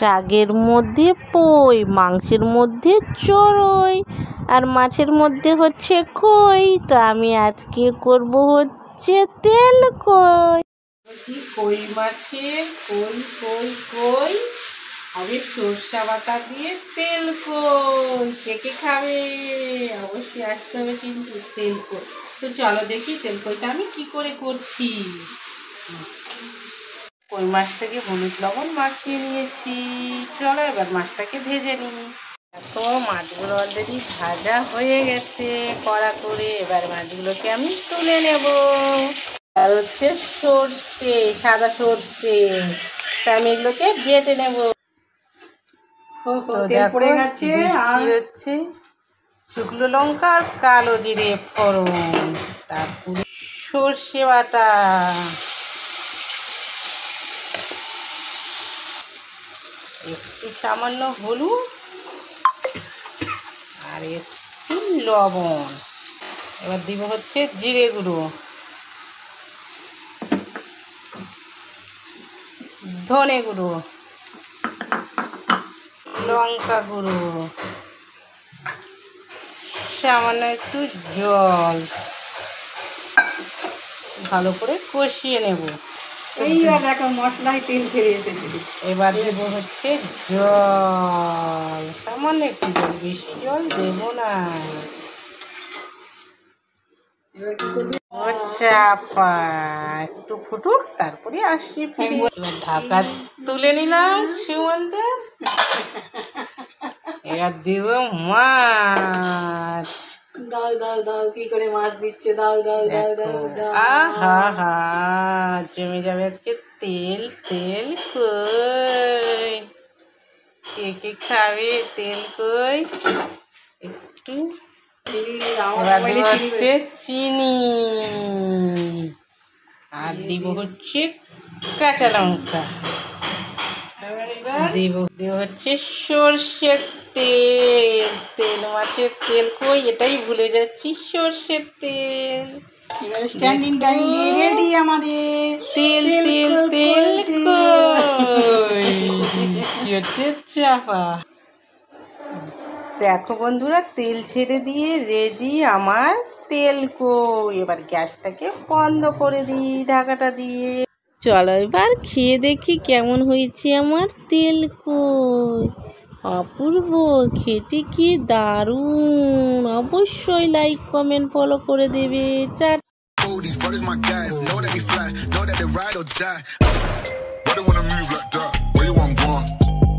শাকের মধ্যে পই, মাংসের মধ্যে চড়ই, আর মাছের মধ্যে হচ্ছে কই। তো আমি আজকে করব হচ্ছে তেল কই। কই মাছের কই কই কই আমি সরষা বাটা দিয়ে তেল কই। কে কে খাবে? অবশ্যই আসতে হবে কিন্তু তেল কই। তো চলো দেখি তেল কইটা আমি কি করে করছি। কই মাছটাকে হলুদ লবণ মাখিয়ে নিয়েছি। চলো এবার মাছটাকে ভেজে নিই। তো মাছগুলো অলরেডি ভাজা হয়ে গেছে কড়া করে। এবার মাছগুলোকে আমি তুলে নেব। আর হচ্ছে সর্ষে, সাদা সর্ষে, তা আমি এগুলোকে বেটে নেব। তো দেখো দিচ্ছি হচ্ছে শুকনো লঙ্কা আর কালো জিরে ফোড়ন, তারপরে সর্ষে বাটা, একটু সামান্য হলুদ আর একটু লবণ। এবার দিব হচ্ছে জিরে গুঁড়ো, ধনে গুঁড়ো, লঙ্কা গুঁড়ো, সামান্য একটু জল, ভালো করে কষিয়ে নেব। এইবার দেখো মশলায় তেল ছেড়ে এসেছে। এবার দেব হচ্ছে জল, সামান্য একটু জল, বেশি জল দেব না। চাপা একটু ফুটুক, তারপরে আসি ফিরে। এবার ঢাকা তুলে নিলাম সুমন্ত। এবার দেব মাছ। দাও দাও দাও, কি করে মাছ দিচ্ছে, দাও দাও দাও দাও দাও। আহা হা, জমে যাবে আজকে তেল তেল কই। কে কে খাবে তেল কই? একটু এবার দেবো হচ্ছে চিনি, আর দিব হচ্ছে কাঁচা লঙ্কা, দেব হচ্ছে সর্ষের তেল। তেল মাছের তেল কই, এটাই ভুলে যাচ্ছি, সর্ষের তেল। স্ট্যান্ডিং টাইম দিয়ে রেডি আমাদের তেল তেল তেল কই। চাপা দেখো বন্ধুরা, তেল ছেড়ে দিয়ে রেডি আমার তেল কই। এবার গ্যাসটাকে বন্ধ করে দিই ঢাকাটা দিয়ে। চলো এবার খেয়ে দেখি কেমন হয়েছে আমার তেল কই। অপূর্ব, খেতে কি দারুণ। অবশ্যই লাইক কমেন্ট ফলো করে দেবে। These brothers my guys, know that we fly, know that they ride or die.